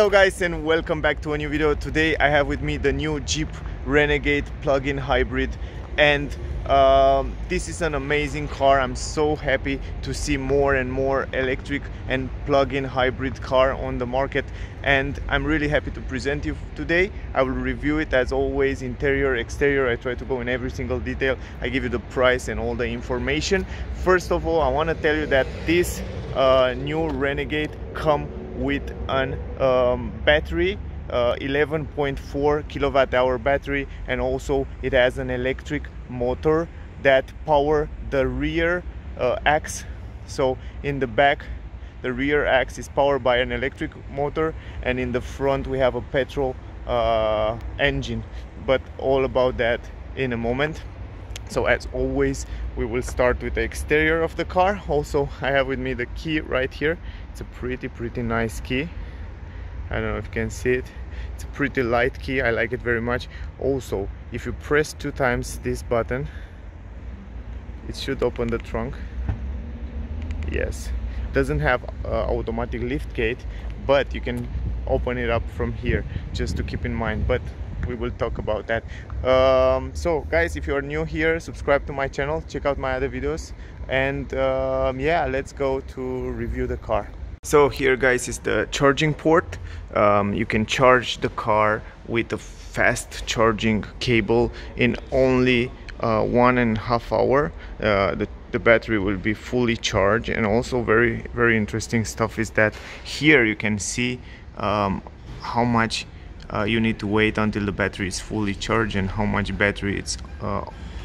Hello guys, and welcome back to a new video. Today I have with me the new Jeep Renegade plug-in hybrid, and this is an amazing car. I'm so happy to see more and more electric and plug-in hybrid car on the market, and I'm really happy to present you today. I will review it as always, interior, exterior. I try to go in every single detail. I give you the price and all the information. First of all, I want to tell you that this new Renegade comes with an battery, 11.4 kilowatt hour battery, and also it has an electric motor that power the rear axe. So in the back, the rear axe is powered by an electric motor, and in the front we have a petrol engine, but all about that in a moment. So as always, we will start with the exterior of the car. Also, I have with me the key right here. It's a pretty nice key. I don't know if you can see it. It's a pretty light key. I like it very much. Also, if you press 2 times this button, it should open the trunk. Yes, doesn't have automatic lift gate, but you can open it up from here, just to keep in mind. But we will talk about that. So guys, if you are new here, subscribe to my channel, check out my other videos, and yeah, let's go to review the car. So here guys is the charging port. You can charge the car with a fast charging cable in only 1.5 hours. The battery will be fully charged. And also very interesting stuff is that here you can see how much you need to wait until the battery is fully charged and how much battery it's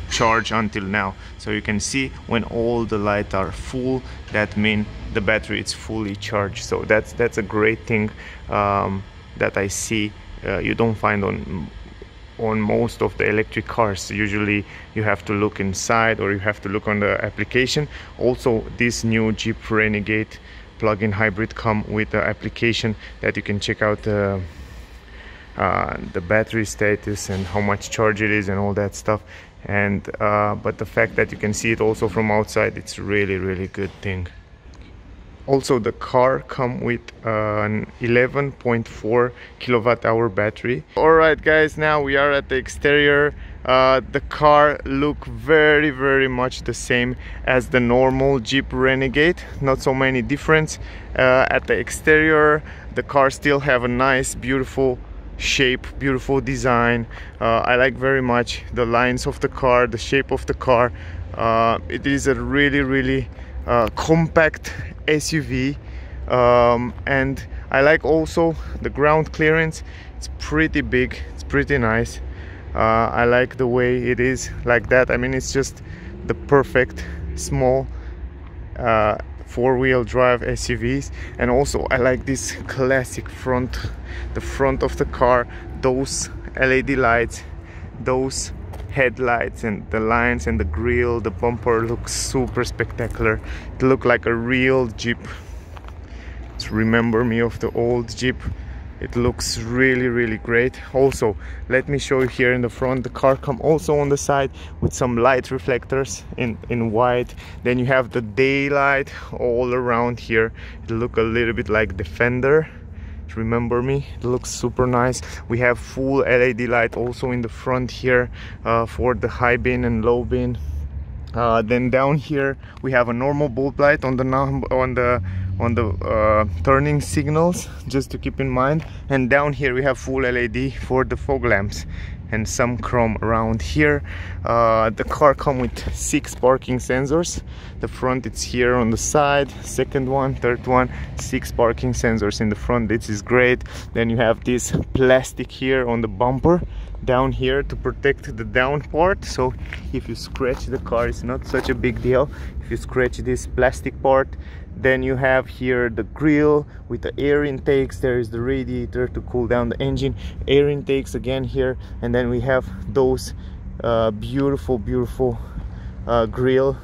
charged until now. So you can see when all the lights are full, that means the battery is fully charged. So that's a great thing that I see you don't find on most of the electric cars. Usually you have to look inside or you have to look on the application. Also, this new Jeep Renegade plug-in hybrid come with the application that you can check out the battery status and how much charge it is and all that stuff. And but the fact that you can see it also from outside, it's really good thing. Also, the car come with an 11.4 kilowatt hour battery. All right guys, now we are at the exterior. The car look very much the same as the normal Jeep Renegade, not so many difference. At the exterior, the car still have a nice beautiful shape, beautiful design. I like very much the lines of the car, the shape of the car. It is a really compact SUV, and I like also the ground clearance. It's pretty big, it's pretty nice. I like the way it is like that. I mean, it's just the perfect small four-wheel drive SUVs. And also I like this classic front, the front of the car, those LED lights, those headlights, and the lines and the grille, the bumper looks super spectacular. It looks like a real Jeep. It's remember me of the old Jeep. It looks really great. Also, let me show you here in the front, the car come also on the side with some light reflectors in white. Then you have the daylight all around here. It look a little bit like Defender. Remember me, it looks super nice. We have full LED light also in the front here for the high beam and low beam. Then down here we have a normal bulb light on the turning signals, just to keep in mind. And down here we have full LED for the fog lamps and some chrome around here. The car comes with 6 parking sensors. The front, it's here on the side, second one, third one, 6 parking sensors in the front. This is great. Then you have this plastic here on the bumper down here to protect the down part. So if you scratch the car, it's not such a big deal if you scratch this plastic part. Then you have here the grille with the air intakes. There is the radiator to cool down the engine, air intakes again here. And then we have those beautiful grille.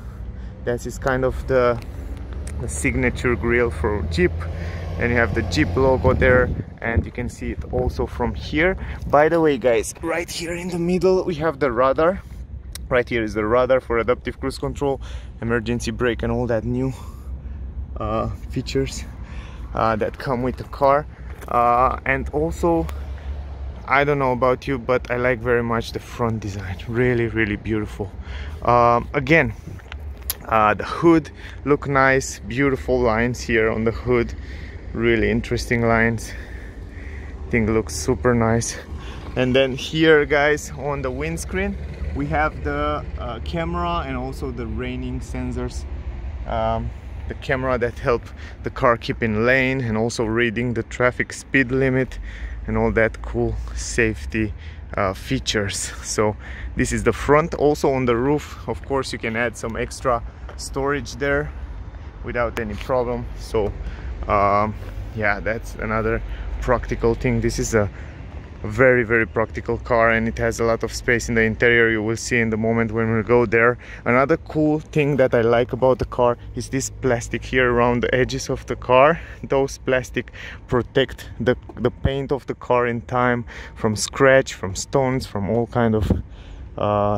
That is kind of the signature grille for Jeep. And you have the Jeep logo there, and you can see it also from here. By the way guys, right here in the middle we have the radar. Right here is the radar for adaptive cruise control, emergency brake, and all that new features that come with the car. And also, I don't know about you, but I like very much the front design. Really beautiful. Again, the hood look nice, beautiful lines here on the hood, really interesting lines. I think looks super nice. And then here, guys, on the windscreen we have the camera and also the raining sensors, the camera that help the car keep in lane and also reading the traffic speed limit and all that cool safety features. So this is the front. Also on the roof, of course, you can add some extra storage there without any problem. So yeah, that's another practical thing. This is a very practical car, and it has a lot of space in the interior. You will see in the moment when we go there. Another cool thing that I like about the car is this plastic here around the edges of the car. Those plastic protect the paint of the car in time from scratch, from stones, from all kind of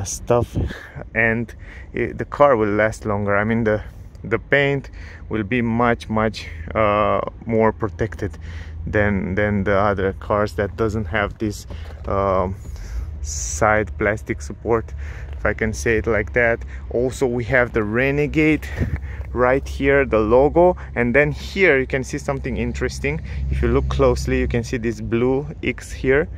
stuff, and the car will last longer. I mean, the paint will be much more protected than the other cars that doesn't have this side plastic support, if I can say it like that. Also, we have the Renegade right here, the logo, and then here you can see something interesting. If you look closely, you can see this blue X here.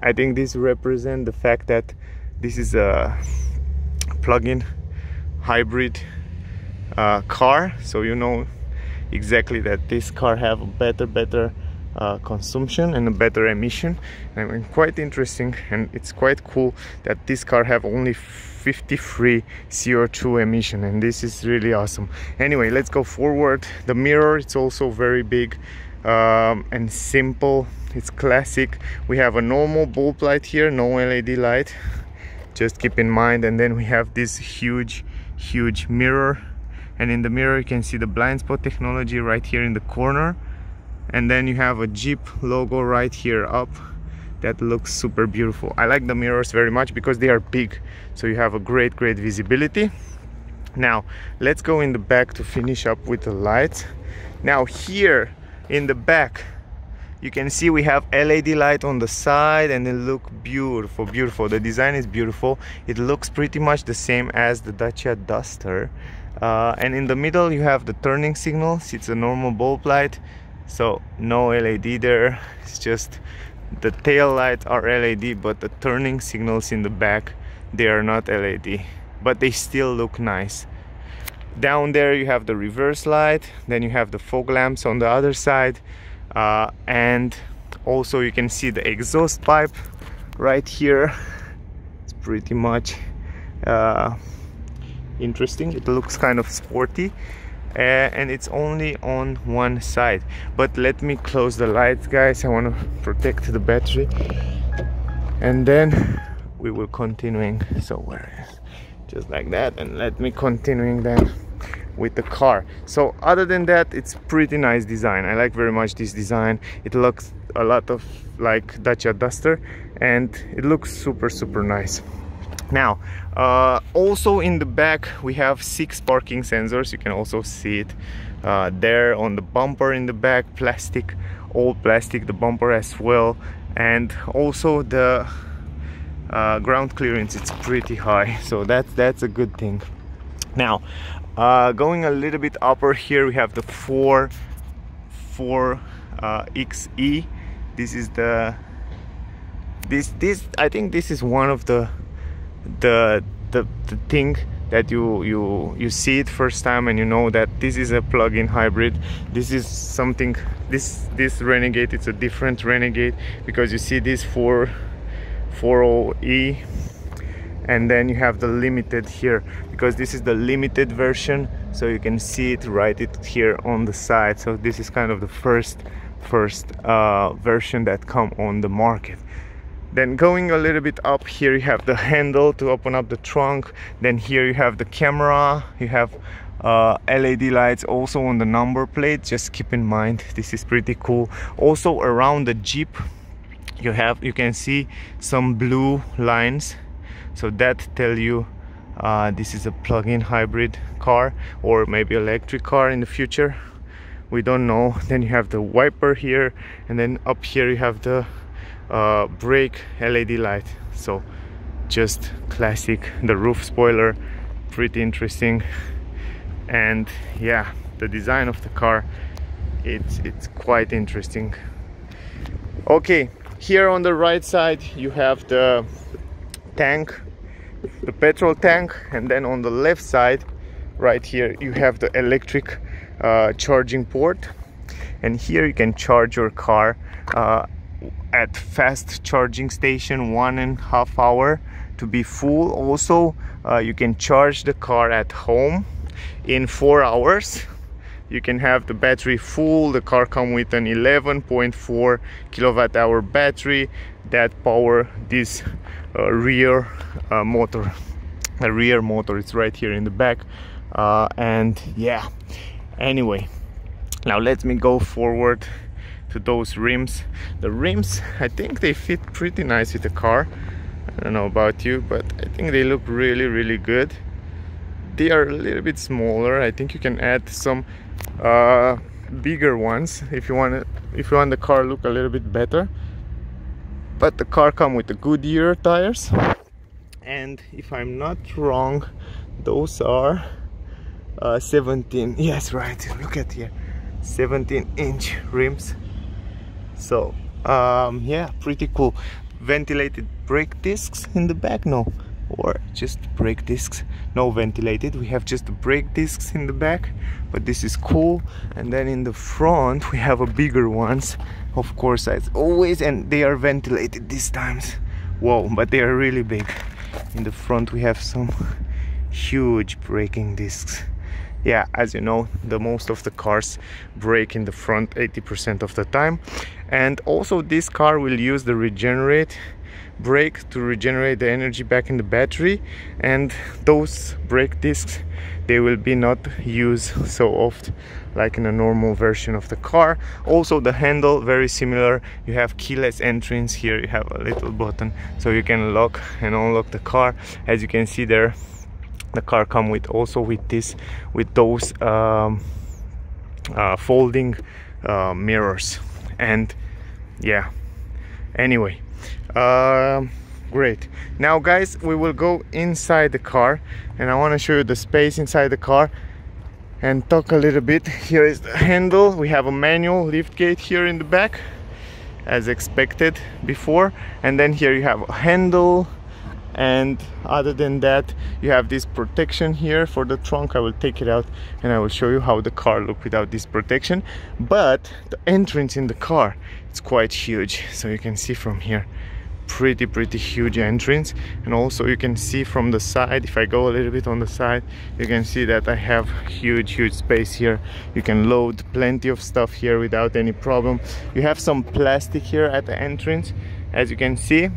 I think this represents the fact that this is a plug-in hybrid car, so you know exactly that this car have a better consumption and a better emission. And quite interesting, and it's quite cool that this car have only 53 CO2 emission, and this is really awesome. Anyway, let's go forward. The mirror, it's also very big and simple. It's classic. We have a normal bulb light here, no LED light, just keep in mind. And then we have this huge mirror, and in the mirror you can see the blind spot technology right here in the corner. And then you have a Jeep logo right here up. That looks super beautiful. I like the mirrors very much because they are big, so you have a great visibility. Now let's go in the back to finish up with the lights. Now here in the back you can see we have LED light on the side, and they look beautiful. The design is beautiful. It looks pretty much the same as the Dacia Duster. And in the middle you have the turning signals. It's a normal bulb light, so no LED there. It's just the tail lights are LED, but the turning signals in the back, they are not LED, but they still look nice. Down there you have the reverse light, then you have the fog lamps on the other side, and also you can see the exhaust pipe right here. It's pretty much interesting. It looks kind of sporty, and it's only on one side. But let me close the lights, guys. I want to protect the battery, and then we will continuing. So where is, just like that, and let me continuing then with the car. So other than that, it's pretty nice design. I like very much this design. It looks a lot of like Dacia Duster, and it looks super nice. Now also in the back we have 6 parking sensors. You can also see it there on the bumper in the back, plastic, all plastic, the bumper as well. And also the ground clearance, it's pretty high, so that's a good thing. Now going a little bit upper here, we have the 4xe. This is the this I think this is one of the thing that you see it first time and you know that this is a plug-in hybrid. This is something, this Renegade, it's a different Renegade, because you see this 4xe, and then you have the limited here, because this is the limited version, so you can see it right here on the side. So this is kind of the first version that come on the market. Then going a little bit up here, you have the handle to open up the trunk. Then here you have the camera, you have LED lights also on the number plate. Just keep in mind, this is pretty cool. Also around the Jeep you can see some blue lines, so that tell you this is a plug-in hybrid car, or maybe electric car in the future. we don't know. Then you have the wiper here, and then up here you have the brake LED light. So just classic. The roof spoiler, pretty interesting. And yeah, the design of the car, it's quite interesting. Okay, here on the right side you have the tank, the petrol tank, and then on the left side right here you have the electric charging port. And here you can charge your car at fast charging station 1.5 hours to be full. Also you can charge the car at home in 4 hours. You can have the battery full. The car comes with an 11.4 kilowatt hour battery that power this rear motor. The rear motor is right here in the back. And yeah, anyway, now let me go forward to those rims. The rims, I think they fit pretty nice with the car. I don't know about you, but I think they look really good. They are a little bit smaller. I think you can add some bigger ones if you want the car look a little bit better. But the car comes with the Goodyear tires, and if I'm not wrong, those are 17. Yes, right. Look at here, 17-inch rims. So yeah, pretty cool. Ventilated brake discs in the back, no, or just brake discs, no ventilated. We have just the brake discs in the back, but this is cool. And then in the front we have a bigger ones, of course, as always, and they are ventilated these times. Whoa, but they are really big. In the front we have some huge braking discs. Yeah, as you know, the most of the cars brake in the front 80% of the time. And also this car will use the regenerate brake to regenerate the energy back in the battery, and those brake discs, they will be not used so often like in a normal version of the car. Also the handle, very similar. You have keyless entrance. Here you have a little button so you can lock and unlock the car. As you can see there, the car comes with also with those folding mirrors. And yeah, anyway, great. Now guys, we will go inside the car, and I want to show you the space inside the car and talk a little bit. Here is the handle. We have a manual lift gate here in the back, as expected before. And then here you have a handle, and other than that you have this protection here for the trunk. I will take it out and I will show you how the car looks without this protection. But the entrance in the car, it's quite huge, so you can see from here, pretty huge entrance. And also you can see from the side, if I go a little bit on the side, you can see that I have huge space here. You can load plenty of stuff here without any problem. You have some plastic here at the entrance, as you can see.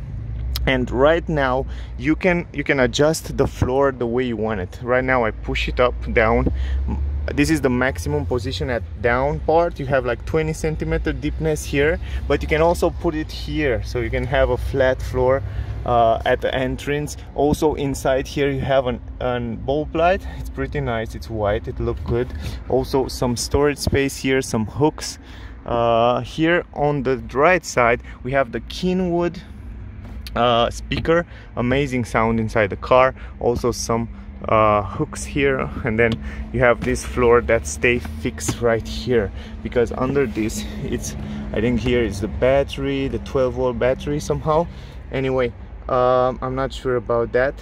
And right now you can adjust the floor the way you want it. Right now I push it up, down. This is the maximum position at down part. You have like 20 centimeter deepness here, but you can also put it here, so you can have a flat floor at the entrance. Also inside here you have an bulb light. It's pretty nice, it's white, it looks good. Also some storage space here, some hooks. Here on the right side we have the Kenwood speaker, amazing sound inside the car. Also some hooks here, and then you have this floor that stay fixed right here, because under this, it's, I think here is the battery, the 12-volt battery somehow. Anyway, I'm not sure about that,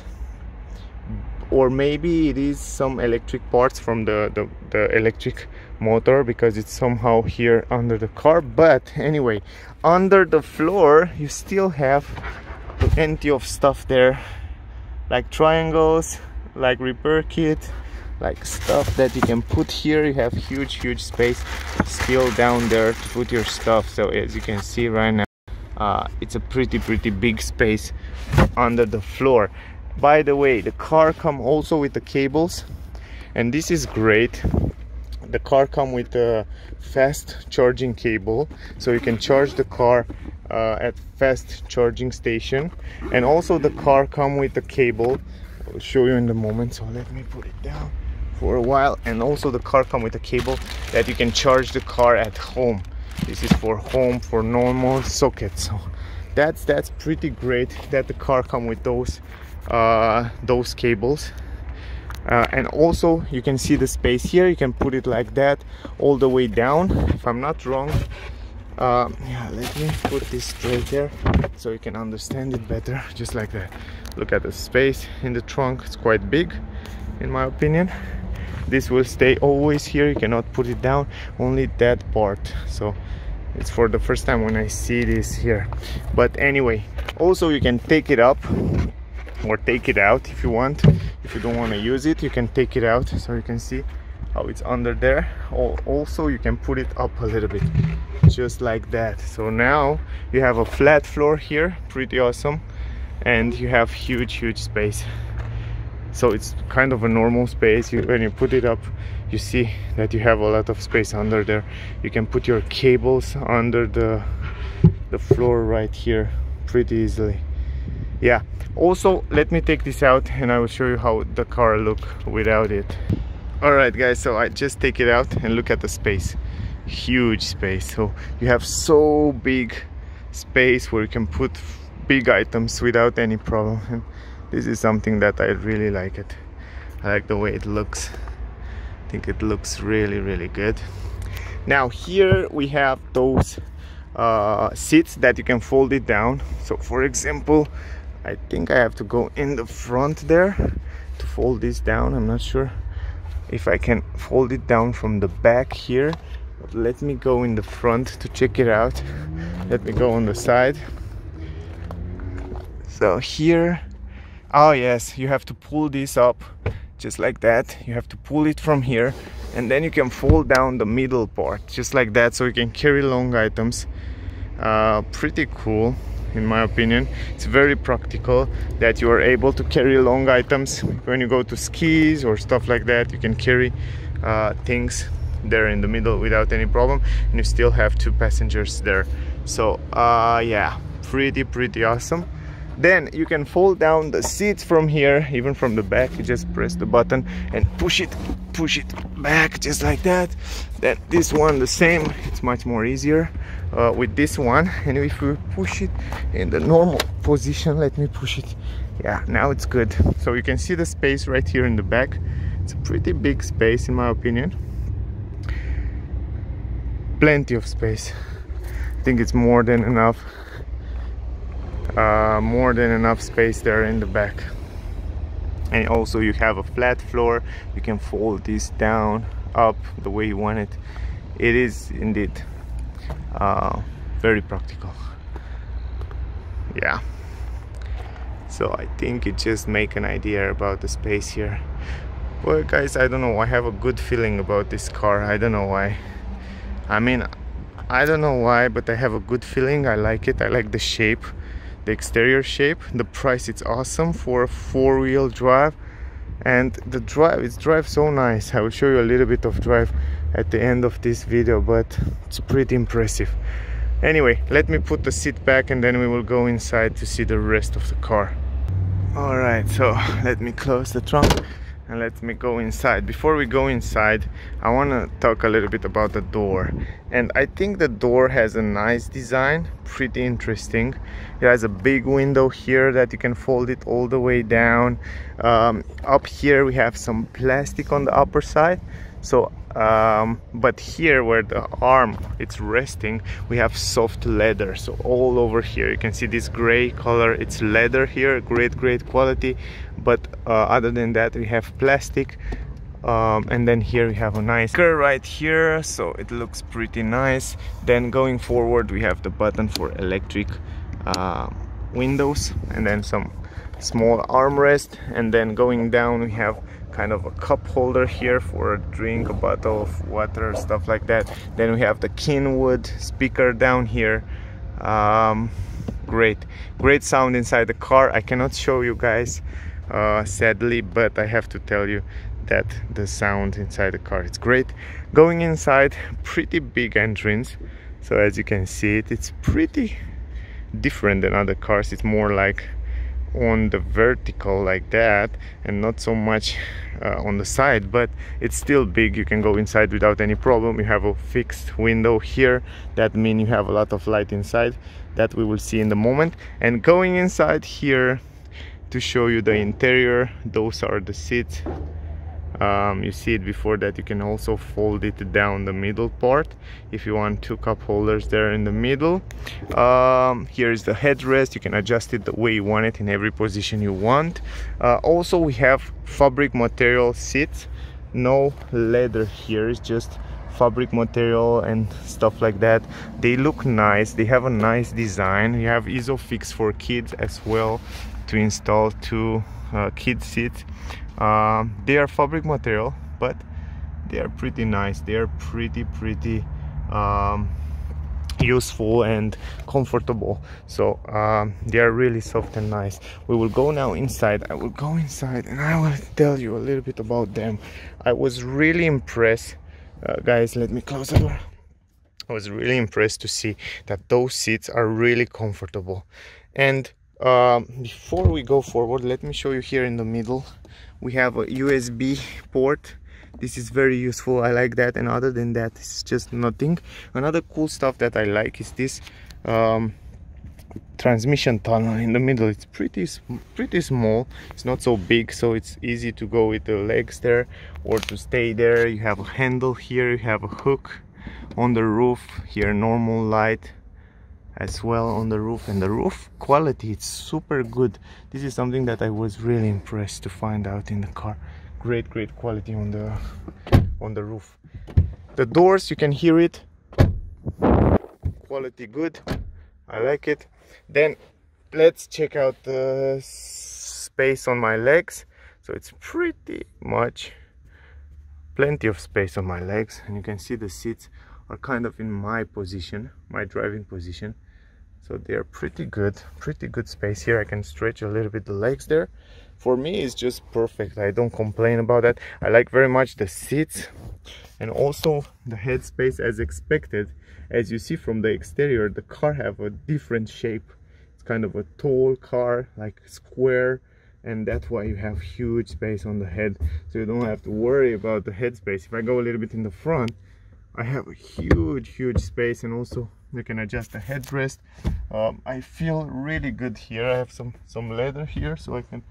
or maybe it is some electric parts from the electric motor, because it's somehow here under the car. But anyway, under the floor you still have plenty of stuff there, like triangles, like repair kit, like stuff that you can put here. You have huge space still down there to put your stuff. So as you can see right now, it's a pretty big space under the floor. By the way, the car comes also with the cables, and this is great. The car comes with a fast charging cable, so you can charge the car at fast charging station. And also the car comes with the cable, I'll show you in a moment, so let me put it down for a while. And also the car comes with a cable that you can charge the car at home. This is for home, for normal socket. So that's pretty great that the car comes with those cables. And also you can see the space here. You can put it like that all the way down, if I'm not wrong. Yeah, let me put this straight there so you can understand it better, just like that. Look at the space in the trunk, it's quite big in my opinion. This will stay always here, you cannot put it down, only that part. So it's for the first time when I see this here. But anyway, also you can take it up or take it out if you want. If you don't want to use it, you can take it out so you can see how it's under there. Also you can put it up a little bit, just like that. So now you have a flat floor here, pretty awesome, and you have huge space. So it's kind of a normal space. When you put it up, you see that you have a lot of space under there. You can put your cables under the floor right here pretty easily. Yeah, also let me take this out and I will show you how the car look without it. Alright guys, so I just take it out and look at the space. Huge space. So you have so big space where you can put big items without any problem. And this is something that I really like it. I like the way it looks. I think it looks really good. Now here we have those seats that you can fold it down. So for example, I think I have to go in the front there to fold this down. I'm not sure if I can fold it down from the back here, but let me go in the front to check it out. Let me go on the side. So here, oh yes, you have to pull this up just like that. You have to pull it from here and then you can fold down the middle part just like that, so you can carry long items. Pretty cool in my opinion. It's very practical that you are able to carry long items when you go to skis or stuff like that. You can carry things there in the middle without any problem, and you still have 2 passengers there. So yeah, pretty awesome. Then you can fold down the seats from here, even from the back. You just press the button and push it back just like that. Then this one the same, it's much more easier with this one. And if we push it in the normal position, let me push it, yeah, now it's good. So you can see the space right here in the back. It's a pretty big space in my opinion. Plenty of space. I think it's more than enough. More than enough space there in the back. And also you have a flat floor. You can fold this down, up the way you want it. It is indeed very practical. Yeah, so I think it just make an idea about the space here. Well guys, I don't know, I have a good feeling about this car. I don't know why. I mean, I don't know why, but I have a good feeling. I like it. I like the shape, the exterior shape. The price, it's awesome for a 4-wheel drive, and the drive, it drives so nice. I will show you a little bit of drive at the end of this video, but it's pretty impressive. Anyway, let me put the seat back and then we will go inside to see the rest of the car. Alright, so let me close the trunk and let me go inside. Before we go inside, I want to talk a little bit about the door. And I think the door has a nice design, pretty interesting. It has a big window here that you can fold it all the way down. Up here we have some plastic on the upper side. So but here where the arm it's resting, we have soft leather. So all over here you can see this gray color, it's leather here, great quality. But other than that we have plastic, and then here we have a nice curve right here, so it looks pretty nice. Then going forward we have the button for electric windows, and then some small armrest. And then going down we have kind of a cup holder here for a drink, a bottle of water, stuff like that. Then we have the Kenwood speaker down here. Great sound inside the car. I cannot show you guys sadly, but I have to tell you that the sound inside the car, it's great. Going inside, pretty big entrance. So as you can see it's pretty different than other cars. It's more like on the vertical like that and not so much on the side, but it's still big. You can go inside without any problem. You have a fixed window here, that means you have a lot of light inside, that we will see in the moment. And going inside here to show you the interior, those are the seats. You see it before that. You can also fold it down the middle part if you want 2 cup holders there in the middle. Here is the headrest. You can adjust it the way you want it in every position you want. Also we have fabric material seats, no leather here, it's just fabric material and stuff like that. They look nice, they have a nice design. You have ISOFIX for kids as well to install 2 kid seats. They are fabric material, but they are pretty nice. They are pretty useful and comfortable. So they are really soft and nice. We will go now inside. I will go inside and I will tell you a little bit about them. I was really impressed. Guys, let me close the door. I was really impressed to see that those seats are really comfortable. And before we go forward, let me show you here in the middle. We have a USB port. This is very useful, I like that. And other than that, it's just nothing. Another cool stuff that I like is this transmission tunnel in the middle. It's pretty small, it's not so big, so it's easy to go with the legs there or to stay there. You have a handle here, you have a hook on the roof here, normal light as well on the roof. And the roof quality, it's super good. This is something that I was really impressed to find out in the car. Great quality on the roof. The doors, you can hear it, quality good, I like it. Then let's check out the space on my legs. So it's pretty much plenty of space on my legs, and you can see the seats are kind of in my position, my driving position. So they're pretty good space here. I can stretch a little bit the legs there. For me, it's just perfect. I don't complain about that. I like very much the seats and also the head space as expected. As you see from the exterior, the car have a different shape. It's kind of a tall car, like square, and that's why you have huge space on the head. So you don't have to worry about the head space. If I go a little bit in the front, I have a huge space, and also you can adjust the headrest. I feel really good here. I have some leather here, so I can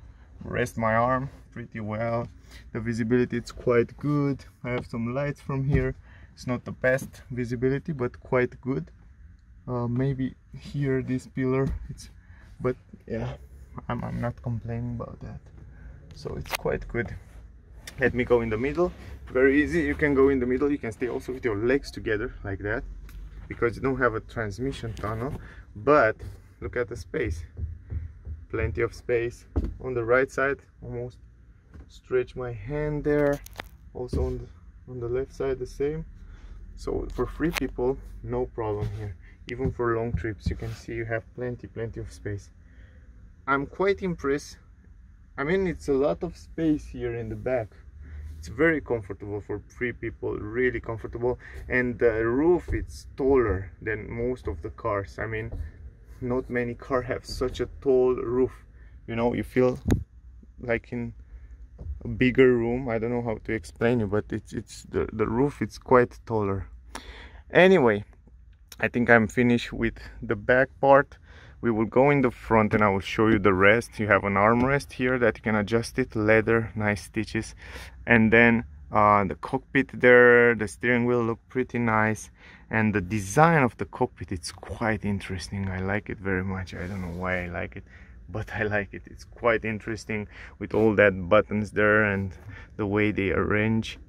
rest my arm pretty well. The visibility, it's quite good. I have some lights from here. It's not the best visibility, but quite good. Maybe here this pillar, but yeah, I'm not complaining about that. So it's quite good. Let me go in the middle. Very easy, you can go in the middle. You can stay also with your legs together like that, because you don't have a transmission tunnel. But look at the space, plenty of space on the right side. Almost stretch my hand there. Also on the left side the same. So for 3 people, no problem here. Even for long trips, you can see you have plenty of space. I'm quite impressed. I mean, it's a lot of space here in the back. It's very comfortable for 3 people, really comfortable. And the roof, it's taller than most of the cars. I mean, not many cars have such a tall roof. You know, you feel like in a bigger room. I don't know how to explain it, but it's the roof, it's quite taller. Anyway, I think I'm finished with the back part. We will go in the front and I will show you the rest. You have an armrest here that you can adjust it, leather, nice stitches. And then the cockpit there, the steering wheel look pretty nice. And the design of the cockpit, it's quite interesting. I like it very much. I don't know why I like it, but I like it. It's quite interesting with all that buttons there and the way they arrange.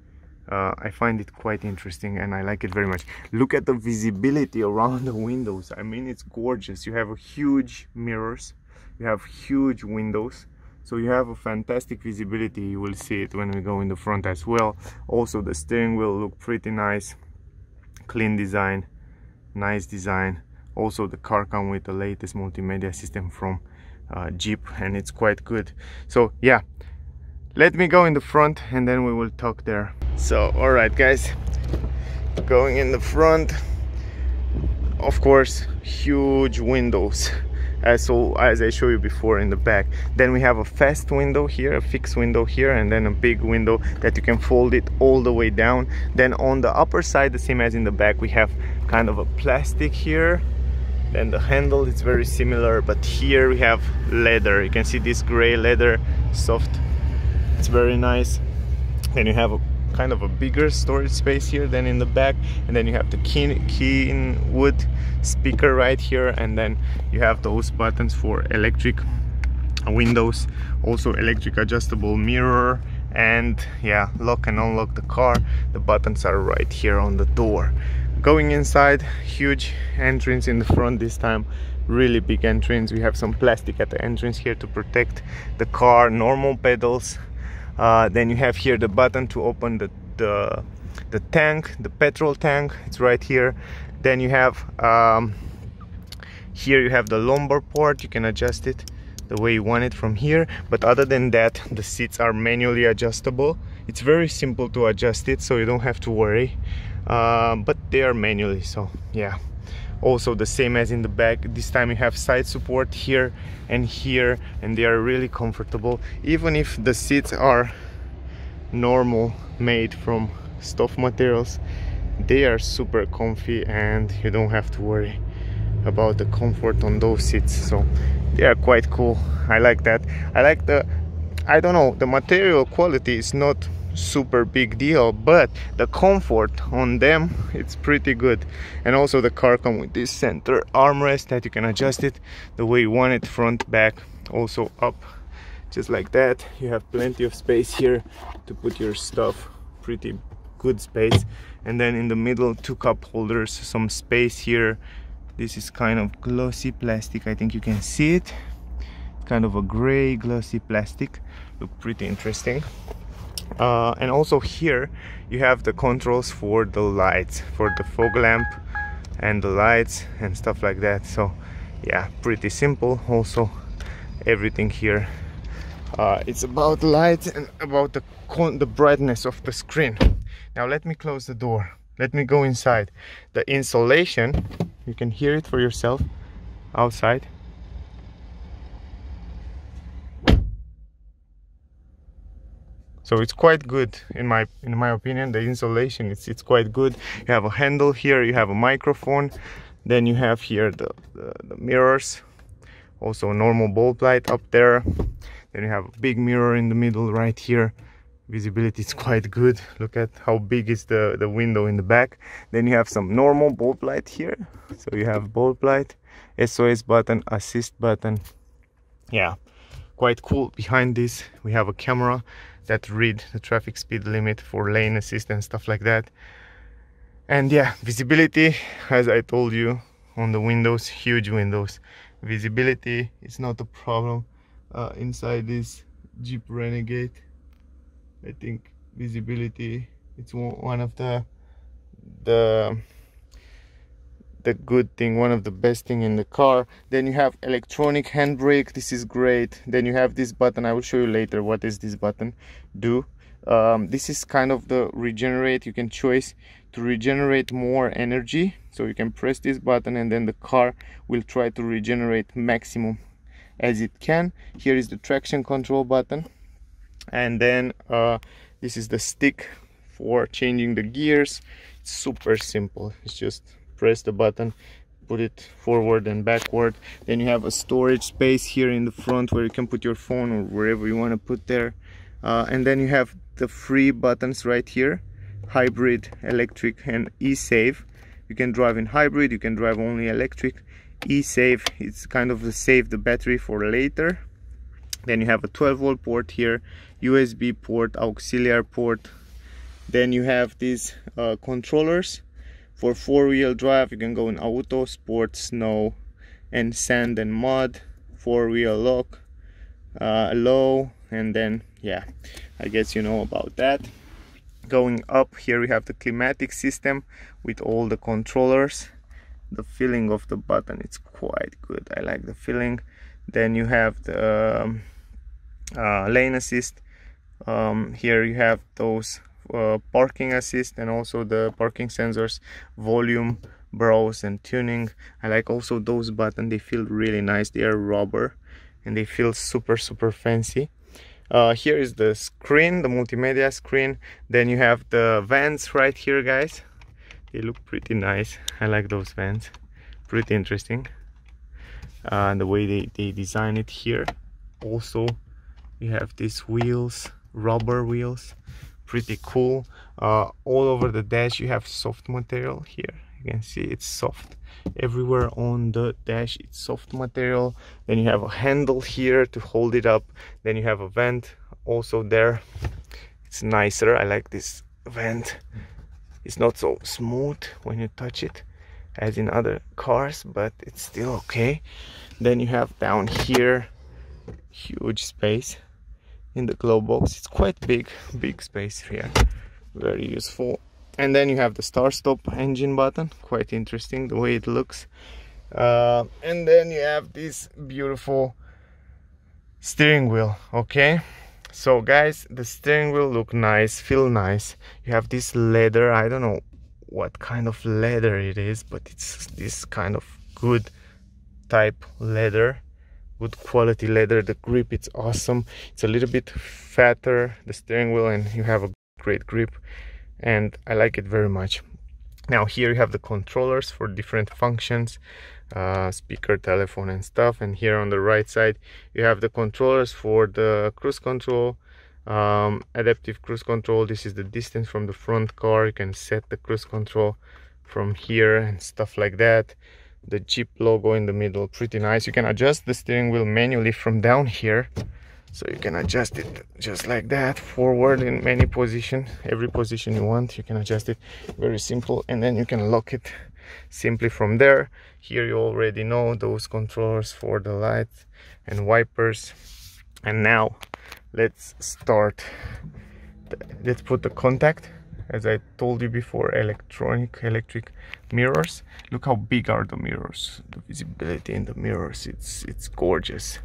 I find it quite interesting and I like it very much. Look at the visibility around the windows. I mean, it's gorgeous. You have a huge mirrors, you have huge windows, so you have a fantastic visibility. You will see it when we go in the front as well. Also the steering wheel look pretty nice, clean design, nice design. Also the car comes with the latest multimedia system from Jeep, and it's quite good. So yeah, let me go in the front and then we will talk there. So all right guys, going in the front, of course, huge windows. so as I showed you before in the back. Then we have a fast window here, a fixed window here, and then a big window that you can fold it all the way down. Then on the upper side, the same as in the back, we have kind of a plastic here. Then the handle is very similar, but here we have leather. You can see this gray leather, soft, it's very nice. Then you have a kind of a bigger storage space here than in the back, and then you have the keen wood speaker right here, and then you have those buttons for electric windows, also electric adjustable mirror, and yeah, lock and unlock the car. The buttons are right here on the door. Going inside, huge entrance in the front this time, really big entrance. We have some plastic at the entrance here to protect the car, normal pedals. Then you have here the button to open the tank, the petrol tank. It's right here. Then you have here you have the lumbar port. You can adjust it the way you want it from here. But other than that, the seats are manually adjustable. It's very simple to adjust it, so you don't have to worry. But they are manually, so yeah. Also the same as in the back, this time you have side support here and here, and they are really comfortable. Even if the seats are normal, made from stuff materials, they are super comfy and you don't have to worry about the comfort on those seats, so they are quite cool. I like that. I like I don't know, the material quality is not super big deal, but the comfort on them, it's pretty good. And also the car comes with this center armrest that you can adjust it the way you want it, front, back, also up, just like that. You have plenty of space here to put your stuff, pretty good space. And then in the middle, 2 cup holders, some space here. This is kind of glossy plastic, I think you can see it, kind of a gray glossy plastic, look pretty interesting. And also here you have the controls for the lights, for the fog lamp and the lights and stuff like that. So yeah, pretty simple. Also everything here, it's about lights and about the brightness of the screen. Now let me close the door, let me go inside. The insulation, you can hear it for yourself outside. So it's quite good in my opinion. The insulation, it's quite good. You have a handle here, you have a microphone, then you have here the mirrors, also a normal bulb light up there. Then you have a big mirror in the middle right here. Visibility is quite good. Look at how big is the window in the back. Then you have some normal bulb light here. So you have bulb light, SOS button, assist button. Yeah, quite cool. Behind this we have a camera that read the traffic speed limit for lane assist and stuff like that. And yeah, visibility, as I told you, on the windows, huge windows. Visibility is not a problem inside this Jeep Renegade. I think visibility, it's one of the good thing, one of the best thing in the car. Then you have electronic handbrake, this is great. Then you have this button, I will show you later what does this button do. This is kind of the regenerate. You can choose to regenerate more energy, so you can press this button and then the car will try to regenerate maximum as it can. Here is the traction control button, and then this is the stick for changing the gears. It's super simple, it's just press the button, put it forward and backward. Then you have a storage space here in the front where you can put your phone or wherever you want to put there. And then you have the free buttons right here, hybrid, electric, and e-save. You can drive in hybrid, you can drive only electric. E-save, it's kind of to save the battery for later. Then you have a 12-volt port here, USB port, auxiliary port. Then you have these controllers for 4-wheel drive. You can go in auto, sport, snow, and sand and mud. 4-wheel lock, low, and then yeah, I guess you know about that. Going up here we have the climatic system with all the controllers. The feeling of the button, it's quite good, I like the feeling. Then you have the lane assist. Here you have those parking assist and also the parking sensors, volume, browse and tuning. I like also those buttons, they feel really nice. They are rubber and they feel super fancy. Here is the screen, the multimedia screen. Then you have the vents right here, guys. They look pretty nice. I like those vents, pretty interesting. The way they design it here. Also you have these wheels, rubber wheels, pretty cool. All over the dash you have soft material. Here you can see it's soft everywhere on the dash, it's soft material. Then you have a handle here to hold it up. Then you have a vent also there. It's nicer. I like this vent. It's not so smooth when you touch it as in other cars, but it's still okay. Then you have down here huge space in the glove box. It's quite big space here, very useful. And then you have the start stop engine button, quite interesting the way it looks. And then you have this beautiful steering wheel. Okay, so guys, the steering wheel look nice, feel nice. You have this leather, I don't know what kind of leather it is, but it's this kind of good type leather, good quality leather. The grip, it's awesome. It's a little bit fatter, the steering wheel, and you have a great grip, and I like it very much. Now here you have the controllers for different functions, speaker, telephone and stuff. And here on the right side you have the controllers for the cruise control, adaptive cruise control. This is the distance from the front car. You can set the cruise control from here and stuff like that. The Jeep logo in the middle, pretty nice. You can adjust the steering wheel manually from down here, so you can adjust it just like that, forward in many positions, every position you want you can adjust it, very simple. And then you can lock it simply from there. Here you already know those controllers for the lights and wipers. And now let's start. Let's put the contact. As I told you before, electric mirrors. Look how big are the mirrors, the visibility in the mirrors, it's gorgeous.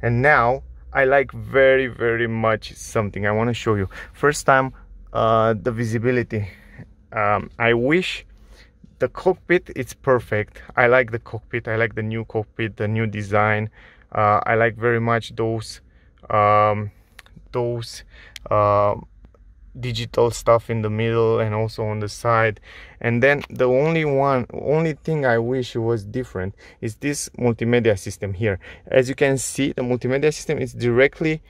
And now I like very much something I want to show you. First time, the visibility. I wish the cockpit, it's perfect. I like the cockpit. I like the new cockpit, the new design. I like very much those digital stuff in the middle and also on the side. And then the only thing I wish was different is this multimedia system here. As you can see, the multimedia system is directly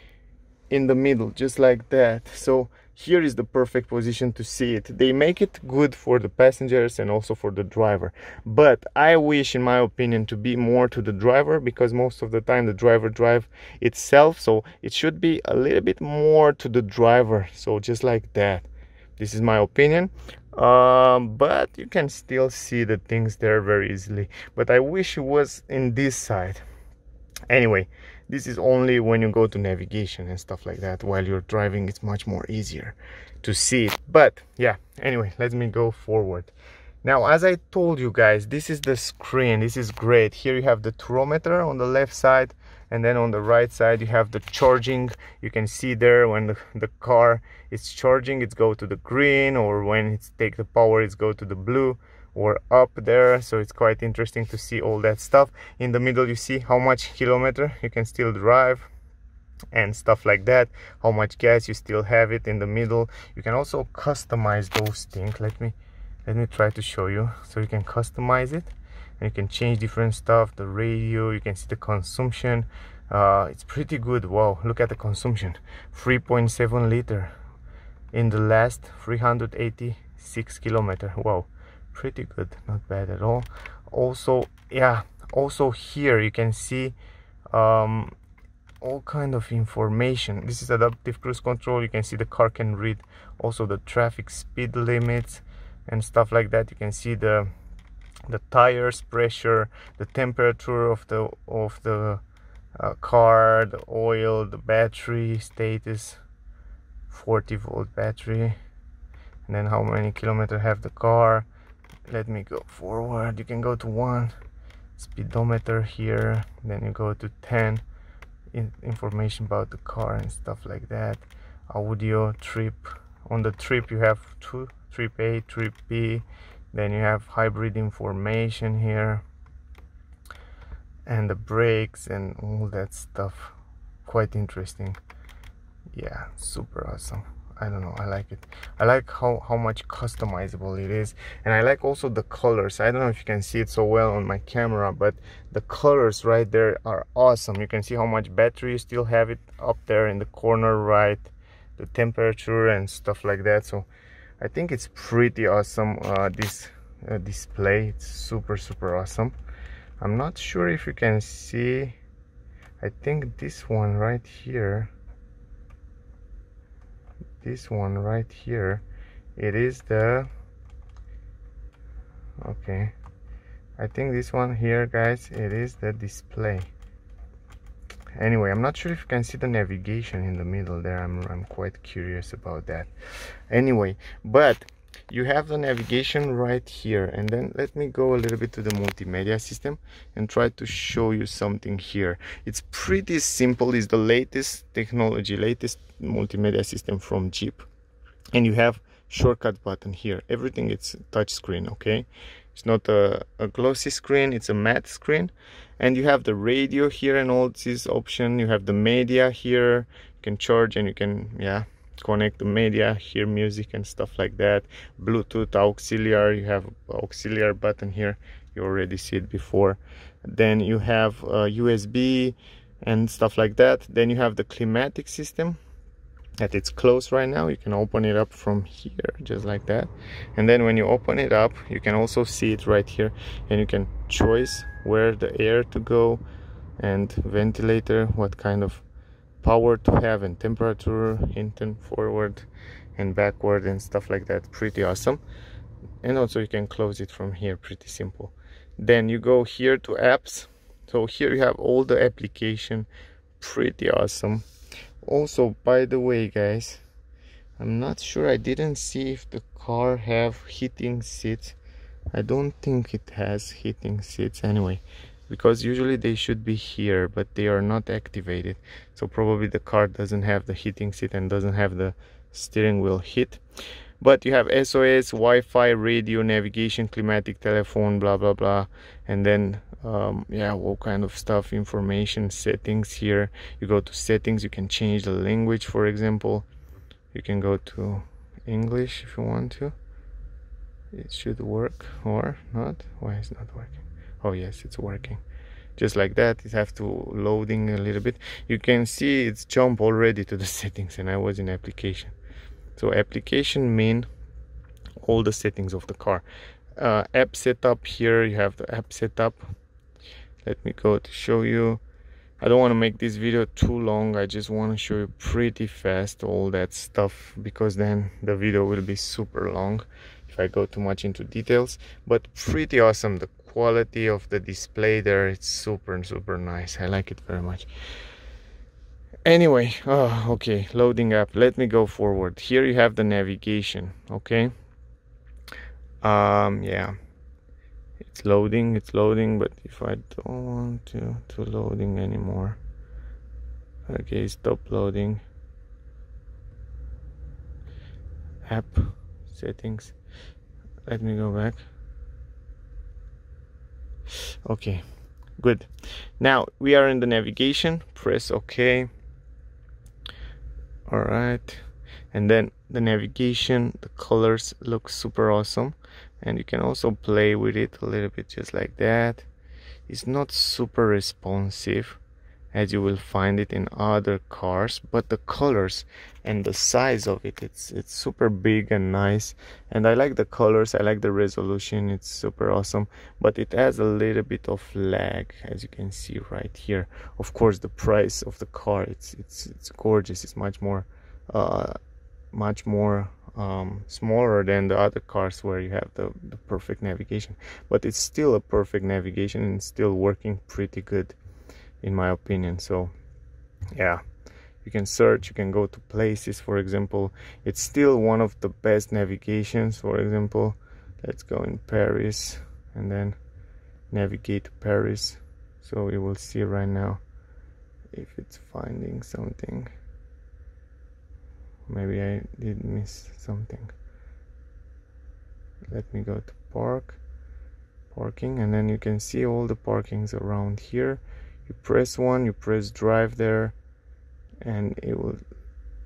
in the middle, just like that. So here is the perfect position to see it. They make it good for the passengers and also for the driver, but I wish, in my opinion, to be more to the driver, because most of the time the driver drive itself, so it should be a little bit more to the driver. So just like that, this is my opinion. But you can still see the things there very easily, but I wish it was in this side. Anyway, this is only when you go to navigation and stuff like that. While you're driving, it's much more easier to see it. But yeah, anyway, let me go forward. Now, as I told you guys, this is the screen. This is great. Here you have the turometer on the left side, and then on the right side you have the charging. You can see there when the car is charging, it's go to the green, or when it's take the power, it's go to the blue or up there. So it's quite interesting to see all that stuff. In the middle you see how much kilometer you can still drive and stuff like that, how much gas you still have it in the middle. You can also customize those things. Let me try to show you. So you can customize it and you can change different stuff. The radio, you can see the consumption. It's pretty good. Wow, look at the consumption, 3.7 liter in the last 386 kilometer. Wow, pretty good, not bad at all. Also, yeah, also here you can see all kind of information. This is adaptive cruise control. You can see the car can read also the traffic speed limits and stuff like that. You can see the tires pressure, the temperature of the car, the oil, the battery status, 40-volt battery, and then how many kilometers have the car. Let me go forward. You can go to 1, speedometer here, then you go to 10, information about the car and stuff like that. Audio, trip. On the trip you have 2, trip A, trip B, Then you have hybrid information here, and the brakes and all that stuff. Quite interesting. Yeah, super awesome. I don't know, I like it. I like how much customizable it is, and I like also the colors. I don't know if you can see it so well on my camera, but the colors right there are awesome. You can see how much battery you still have it up there in the corner, right? The temperature and stuff like that. So I think it's pretty awesome. This display, it's super awesome. I'm not sure if you can see. I think this one right here, it is the, okay, I think this one here, guys, it is the display. Anyway, I'm not sure if you can see the navigation in the middle there. I'm quite curious about that. Anyway, but you have the navigation right here, and then let me go a little bit to the multimedia system and try to show you something here. It's pretty simple. It's the latest technology, latest multimedia system from Jeep, and you have shortcut button here. Everything is touch screen, okay? It's not a glossy screen, it's a matte screen. And you have the radio here and all this option. You have the media here. You can charge and you can, yeah, connect the media, hear music and stuff like that. Bluetooth auxiliary, you have auxiliary button here. You already see it before. Then you have USB and stuff like that. Then you have the climatic system. That it's closed right now. You can open it up from here just like that, and then when you open it up you can also see it right here, and you can choose where the air to go and ventilator, what kind of power to have, and temperature, hint and forward and backward and stuff like that. Pretty awesome. And also you can close it from here, pretty simple. Then you go here to apps. So here you have all the application, pretty awesome. Also, by the way, guys, I'm not sure, I didn't see if the car have heating seats. I don't think it has heating seats anyway, because usually they should be here, but they are not activated. So probably the car doesn't have the heating seat and doesn't have the steering wheel heat. But you have SOS, Wi-Fi, radio, navigation, climatic, telephone, blah blah blah, and then yeah, all kind of stuff, information, settings. Here you go to settings, you can change the language. For example, you can go to English if you want to. It should work or not. Why is it not working? Oh yes, it's working. Just like that. It have to loading a little bit. You can see it's jump already to the settings, and I was in application. So application mean all the settings of the car. App setup, here you have the app setup. Let me go to show you. I don't want to make this video too long. I just want to show you pretty fast all that stuff, because then the video will be super long if I go too much into details. But pretty awesome. The quality of the display there, it's super nice. I like it very much. Anyway, okay, loading up. Let me go forward. Here you have the navigation, okay? Yeah, it's loading, but if I don't want to loading anymore, okay, stop loading. App settings, let me go back. Okay, good. Now we are in the navigation. Press OK. All right, and then the navigation, the colors look super awesome, and you can also play with it a little bit just like that. It's not super responsive as you will find it in other cars, but the colors and the size of it, it's super big and nice, and I like the colors, I like the resolution, it's super awesome. But it has a little bit of lag, as you can see right here. Of course, the price of the car, it's gorgeous. It's much more smaller than the other cars where you have the perfect navigation, but it's still a perfect navigation and still working pretty good in my opinion. So yeah, you can search, you can go to places, for example. It's still one of the best navigations. For example, let's go in Paris and then navigate to Paris. So you will see right now if it's finding something. Maybe I did miss something. Let me go to parking, and then you can see all the parkings around here. You press one, you press drive there, and it will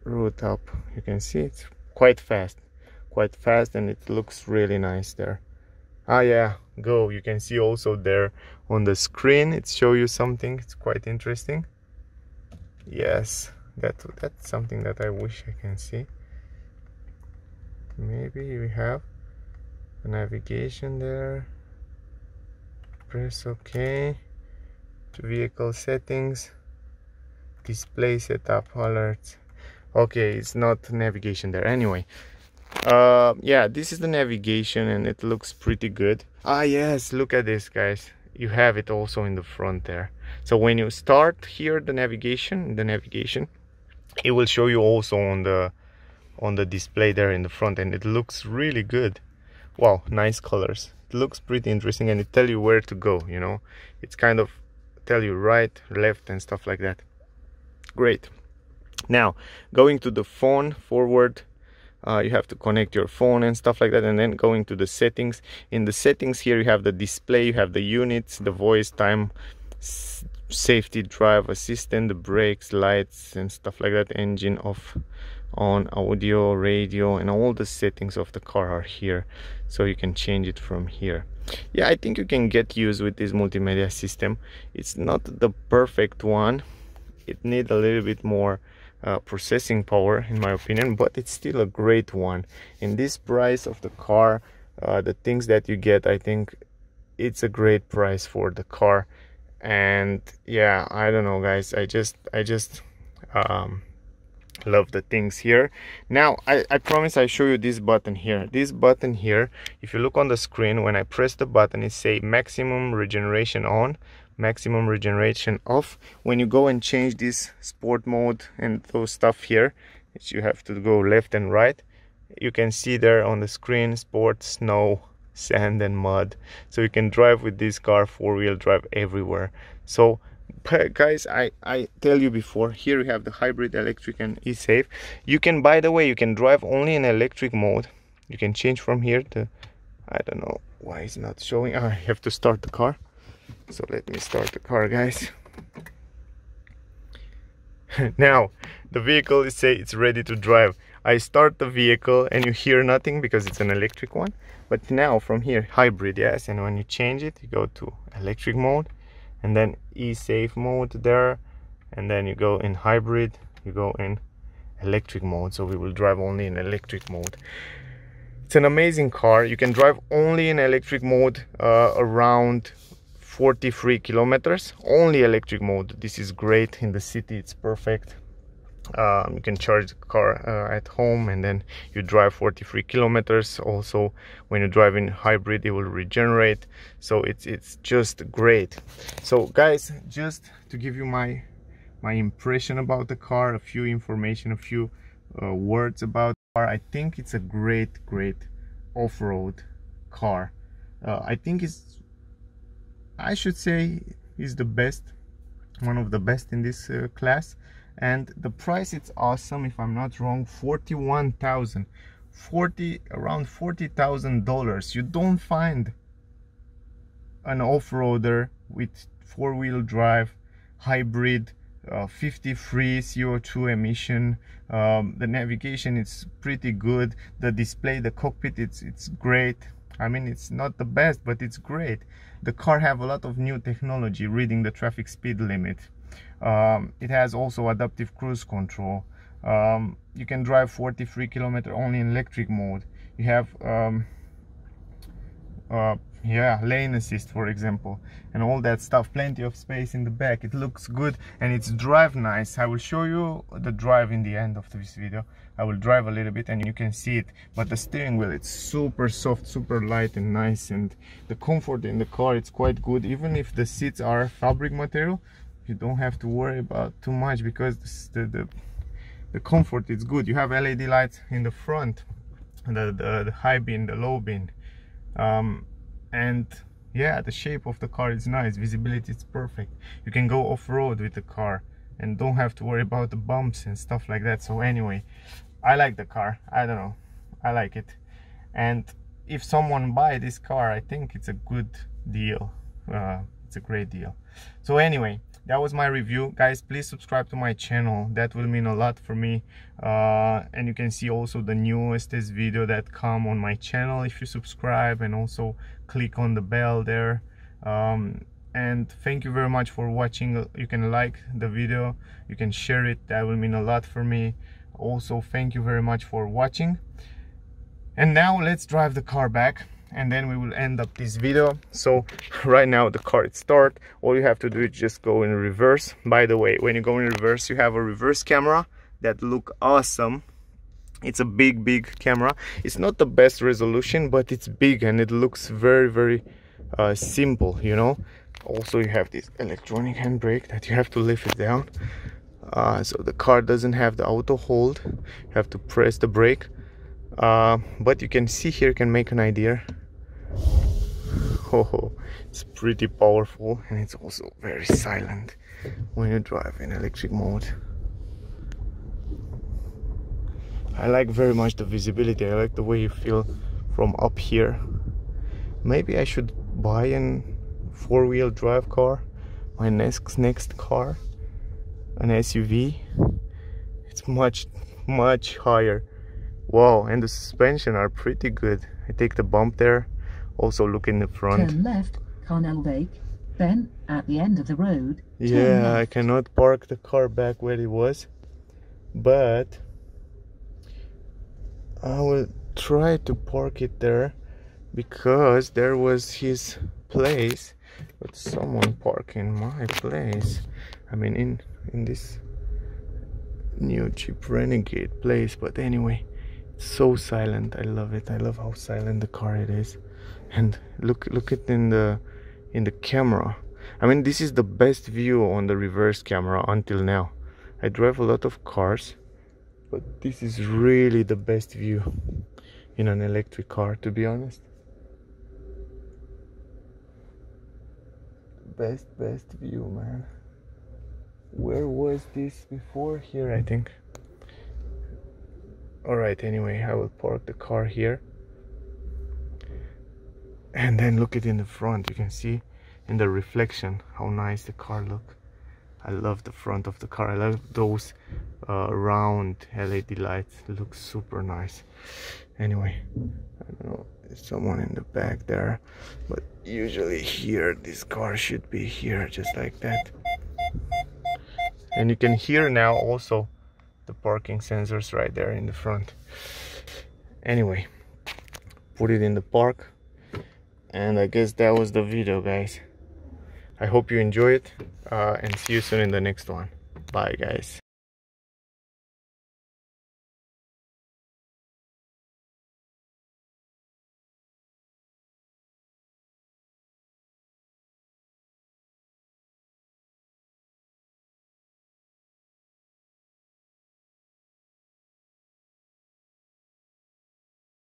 route up. You can see it's quite fast, and it looks really nice there. Ah yeah, go. You can see also there on the screen it show you something. It's quite interesting. Yes, that's something that I wish I can see. Maybe we have a navigation there. Press OK. To vehicle settings, display setup alerts. Okay, it's not navigation there. Anyway, yeah, this is the navigation and it looks pretty good. Ah yes, look at this, guys. You have it also in the front there. So when you start here the navigation, it will show you also on the display there in the front, and it looks really good. Wow, nice colors. It looks pretty interesting, and it tell you where to go, you know. It's kind of tell you right, left and stuff like that. Great. Now going to the phone forward, you have to connect your phone and stuff like that, and then going to the settings. In the settings here you have the display, you have the units, the voice, time, safety, drive assistant, the brakes, lights and stuff like that, engine off, on, audio, radio, and all the settings of the car are here, so you can change it from here. Yeah, I think you can get used with this multimedia system. It's not the perfect one, it needs a little bit more processing power in my opinion, but it's still a great one. In this price of the car, the things that you get, I think it's a great price for the car. And yeah, I don't know, guys, I just love the things here. Now I promise I show you this button here. This button here, if you look on the screen, when I press the button it say maximum regeneration on, maximum regeneration off. When you go and change this sport mode and those stuff here, you have to go left and right. You can see there on the screen sport, snow, sand and mud, so you can drive with this car four-wheel drive everywhere. So guys, I tell you before, here you have the hybrid, electric and e-safe. You can, by the way, you can drive only in electric mode. You can change from here to, I don't know why it's not showing. I have to start the car, so let me start the car, guys. Now the vehicle is say it's ready to drive. I start the vehicle and you hear nothing because it's an electric one. But now from here, hybrid, yes, and when you change it, you go to electric mode and then e-safe mode there, and then you go in hybrid, you go in electric mode. So we will drive only in electric mode. It's an amazing car. You can drive only in electric mode around 43 kilometers, only electric mode. This is great. In the city it's perfect. You can charge the car at home and then you drive 43 kilometers. Also when you drive in hybrid it will regenerate, so it's just great. So guys, just to give you my impression about the car, a few information, a few words about the car. I think it's a great off-road car. I think I should say is the best, one of the best in this class. And the price, it's awesome. If I'm not wrong, around $40,000. You don't find an off-roader with four-wheel drive, hybrid, 50-free CO2 emission. The navigation is pretty good. The display, the cockpit, it's great. I mean, it's not the best, but it's great. The car have a lot of new technology, reading the traffic speed limit. It has also adaptive cruise control. You can drive 43 kilometers only in electric mode. You have yeah, lane assist, for example, and all that stuff. Plenty of space in the back. It looks good and it's drive nice. I will show you the drive in the end of this video. I will drive a little bit and you can see it. But the steering wheel, it's super soft, super light and nice, and the comfort in the car, it's quite good. Even if the seats are fabric material, you don't have to worry about too much because the comfort is good. You have LED lights in the front, the high beam, the low beam, and yeah, the shape of the car is nice. Visibility is perfect. You can go off-road with the car and don't have to worry about the bumps and stuff like that. So anyway, I like the car. I don't know, I like it. And if someone buy this car, I think it's a good deal. It's a great deal. So anyway, that was my review, guys. Please subscribe to my channel, that will mean a lot for me. And you can see also the newest video that come on my channel if you subscribe, and also click on the bell there. And thank you very much for watching. You can like the video, you can share it, that will mean a lot for me. Also, thank you very much for watching. And now let's drive the car back, and then we will end up this video. So right now the car is start. All you have to do is just go in reverse. By the way, when you go in reverse, you have a reverse camera that look awesome. It's a big camera. It's not the best resolution, but it's big and it looks very simple, you know. Also, you have this electronic handbrake that you have to lift it down, so the car doesn't have the auto hold. You have to press the brake. But you can see here, you can make an idea. Oh, it's pretty powerful, and it's also very silent when you drive in electric mode. I like very much the visibility. I like the way you feel from up here. Maybe I should buy an four-wheel drive car, my next car, an SUV. It's much higher. Wow, and the suspension are pretty good. I take the bump there. Also look in the front. Turn left, Carnelbeek, then at the end of the road. Yeah, I cannot park the car back where it was, but I will try to park it there, because there was his place. But someone park in my place. I mean in this new Jeep Renegade place. But anyway, it's so silent. I love it. I love how silent the car it is. And look at in the camera. I mean, this is the best view on the reverse camera until now. I drive a lot of cars, but this is really the best view in an electric car, to be honest. Best view, man. Where was this before? Here, I think. Alright, anyway, I will park the car here, and then look it in the front. You can see in the reflection how nice the car look. I love the front of the car. I love those round LED lights. It looks super nice. Anyway, I don't know, there's someone in the back there, but usually here this car should be here, just like that. And you can hear now also the parking sensors right there in the front. Anyway, put it in the park, and I guess that was the video, guys. I hope you enjoy it, and see you soon in the next one. Bye, guys.